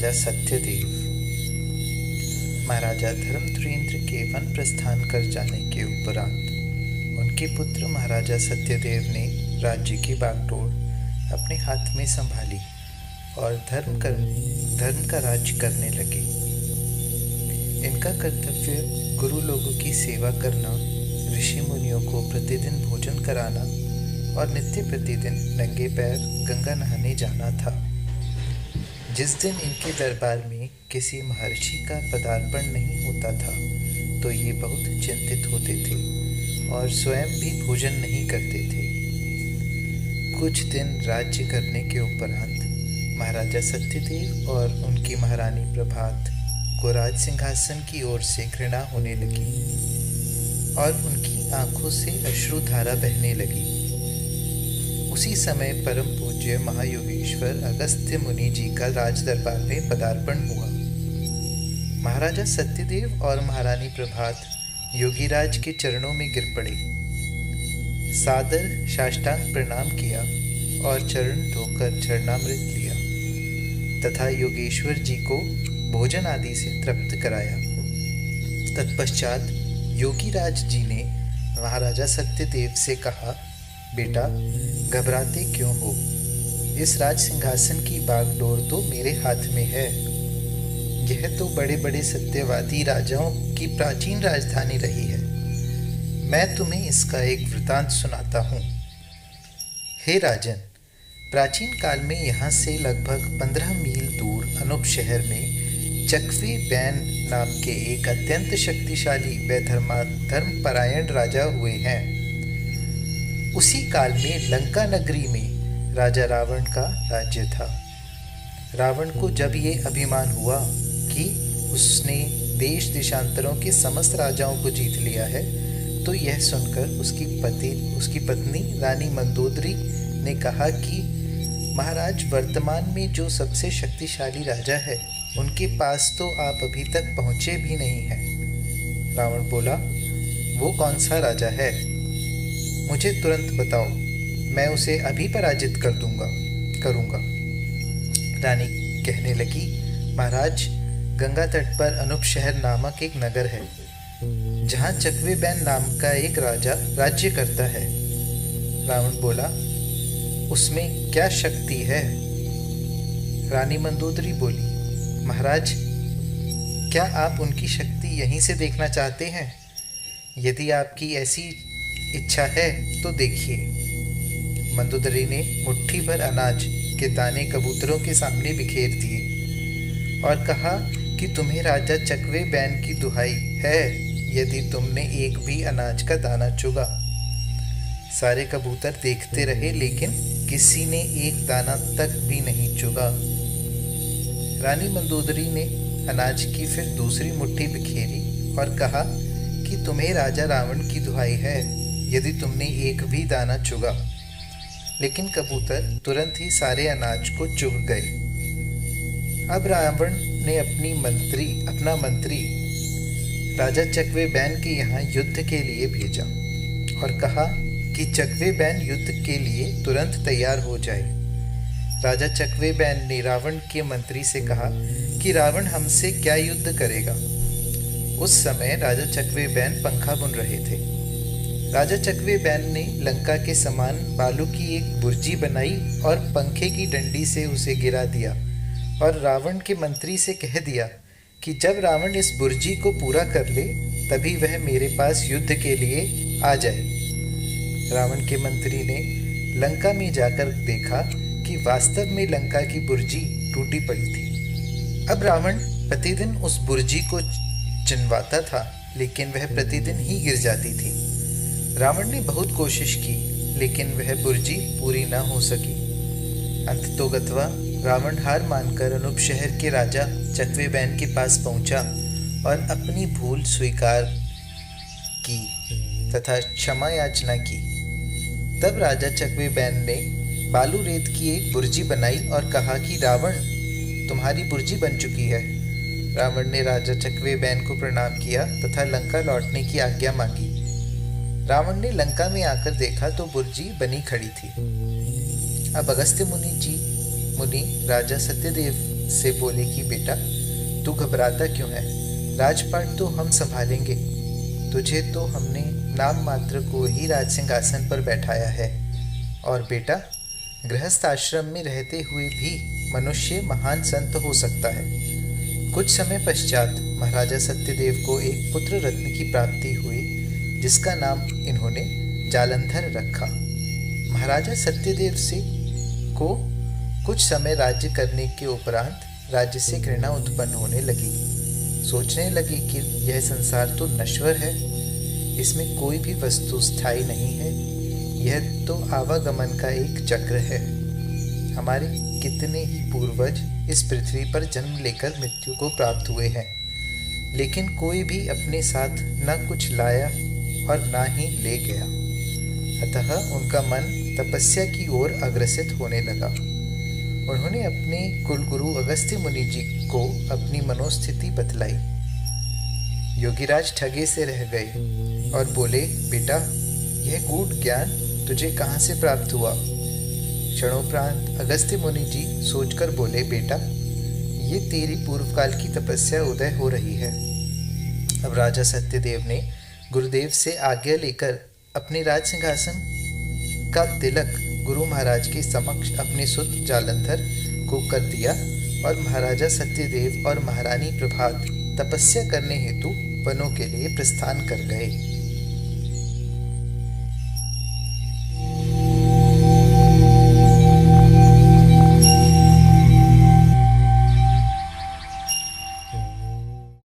महाराजा सत्यदेव। महाराजा धर्मधुरेंद्र के वन प्रस्थान कर जाने के उपरांत उनके पुत्र महाराजा सत्यदेव ने राज्य की बागडोर अपने हाथ में संभाली और धर्म का राज्य करने लगे। इनका कर्तव्य गुरु लोगों की सेवा करना, ऋषि मुनियों को प्रतिदिन भोजन कराना और नित्य प्रतिदिन नंगे पैर गंगा नहाने जाना था। जिस दिन इनके दरबार में किसी महर्षि का पदार्पण नहीं होता था तो ये बहुत चिंतित होते थे और स्वयं भी भोजन नहीं करते थे। कुछ दिन राज्य करने के उपरांत महाराजा सत्यदेव और उनकी महारानी प्रभात को राज सिंहासन की ओर से घृणा होने लगी और उनकी आंखों से अश्रुधारा बहने लगी। उसी समय परम पूज्य महायोगेश्वर अगस्त्य मुनि जी का राज दरबार में पदार्पण हुआ। महाराजा सत्यदेव और महारानी प्रभात योगीराज के चरणों में गिर पड़े, सादर साष्टांग प्रणाम किया और चरण धोकर चरणामृत लिया तथा योगेश्वर जी को भोजन आदि से तृप्त कराया। तत्पश्चात योगीराज जी ने महाराजा सत्यदेव से कहा, बेटा, घबराते क्यों हो? इस राज सिंहासन की बागडोर तो मेरे हाथ में है। यह तो बड़े बड़े सत्यवादी राजाओं की प्राचीन राजधानी रही है। मैं तुम्हें इसका एक वृतांत सुनाता हूँ। हे राजन, प्राचीन काल में यहाँ से लगभग 15 मील दूर अनूप शहर में चकवे बैन नाम के एक अत्यंत शक्तिशाली व धर्मपरायण राजा हुए हैं। उसी काल में लंका नगरी में राजा रावण का राज्य था। रावण को जब ये अभिमान हुआ कि उसने देश देशांतरों के समस्त राजाओं को जीत लिया है तो यह सुनकर उसकी पत्नी रानी मंदोदरी ने कहा कि महाराज, वर्तमान में जो सबसे शक्तिशाली राजा है उनके पास तो आप अभी तक पहुंचे भी नहीं हैं। रावण बोला, वो कौन सा राजा है? मुझे तुरंत बताओ, मैं उसे अभी पराजित करूंगा। रानी कहने लगी, महाराज, गंगा तट पर अनूप शहर नामक एक नगर है जहां चकवे बैन नाम का एक राजा राज्य करता है। रावण बोला, उसमें क्या शक्ति है? रानी मंदोदरी बोली, महाराज, क्या आप उनकी शक्ति यहीं से देखना चाहते हैं? यदि आपकी ऐसी इच्छा है तो देखिए। मंदोदरी ने मुट्ठी भर अनाज के दाने कबूतरों के सामने बिखेर दिए और कहा कि तुम्हें राजा चकवे बैन की दुहाई है यदि तुमने एक भी अनाज का दाना चुगा। सारे कबूतर देखते रहे लेकिन किसी ने एक दाना तक भी नहीं चुगा। रानी मंदोदरी ने अनाज की फिर दूसरी मुट्ठी बिखेरी और कहा कि तुम्हें राजा रावण की दुहाई है यदि तुमने एक भी दाना चुगा। लेकिन कबूतर तुरंत ही सारे अनाज को चुग गए। अब रावण ने अपना मंत्री राजा चकवे बैन के यहाँ युद्ध के लिए भेजा और कहा कि चकवे बैन युद्ध के लिए तुरंत तैयार हो जाए। राजा चकवे बैन ने रावण के मंत्री से कहा कि रावण हमसे क्या युद्ध करेगा। उस समय राजा चकवे बैन पंखा बुन रहे थे। राजा चकवे बैन ने लंका के समान बालू की एक बुर्जी बनाई और पंखे की डंडी से उसे गिरा दिया और रावण के मंत्री से कह दिया कि जब रावण इस बुर्जी को पूरा कर ले तभी वह मेरे पास युद्ध के लिए आ जाए। रावण के मंत्री ने लंका में जाकर देखा कि वास्तव में लंका की बुर्जी टूटी पड़ी थी। अब रावण प्रतिदिन उस बुर्जी को चिनवाता था लेकिन वह प्रतिदिन ही गिर जाती थी। रावण ने बहुत कोशिश की लेकिन वह बुर्जी पूरी न हो सकी। अंततोगत्वा रावण हार मानकर अनूप शहर के राजा चकवे बैन के पास पहुंचा और अपनी भूल स्वीकार की तथा क्षमा याचना की। तब राजा चकवे बैन ने बालू रेत की एक बुर्जी बनाई और कहा कि रावण, तुम्हारी बुर्जी बन चुकी है। रावण ने राजा चकवे बैन को प्रणाम किया तथा लंका लौटने की आज्ञा मांगी। रावण ने लंका में आकर देखा तो बुर्जी बनी खड़ी थी। अब अगस्त्य मुनि राजा सत्यदेव से बोले कि बेटा, तू घबराता क्यों है? राजपाट तो हम संभालेंगे। तुझे तो हमने नाम मात्र को ही राज सिंहासन पर बैठाया है। और बेटा, गृहस्थ आश्रम में रहते हुए भी मनुष्य महान संत हो सकता है। कुछ समय पश्चात महाराजा सत्यदेव को एक पुत्र रत्न की प्राप्ति हुई, जिसका नाम इन्होंने जालंधर रखा। महाराजा सत्यदेव से को कुछ समय राज्य करने के उपरांत राज्य से घृणा उत्पन्न होने लगी। सोचने लगे कि यह संसार तो नश्वर है, इसमें कोई भी वस्तु स्थायी नहीं है। यह तो आवागमन का एक चक्र है। हमारे कितने ही पूर्वज इस पृथ्वी पर जन्म लेकर मृत्यु को प्राप्त हुए हैं, लेकिन कोई भी अपने साथ न कुछ लाया और ना ही ले गया। अतः उनका मन तपस्या की ओर अग्रसित होने लगा। उन्होंने अपने कुलगुरु अगस्त्य मुनि जी को अपनी मनोस्थिति बतलाई। योगीराज ठगे से रह गए और बोले, बेटा, यह गूढ़ ज्ञान तुझे कहाँ से प्राप्त हुआ? क्षणोपरांत अगस्त्य मुनि जी सोचकर बोले, बेटा, ये तेरी पूर्वकाल की तपस्या उदय हो रही है। अब राजा सत्यदेव ने गुरुदेव से आज्ञा लेकर अपने राज सिंहासन का तिलक गुरु महाराज के समक्ष अपने सुत जालंधर को कर दिया और महाराजा सत्यदेव और महारानी प्रभात तपस्या करने हेतु वनों के लिए प्रस्थान कर गए।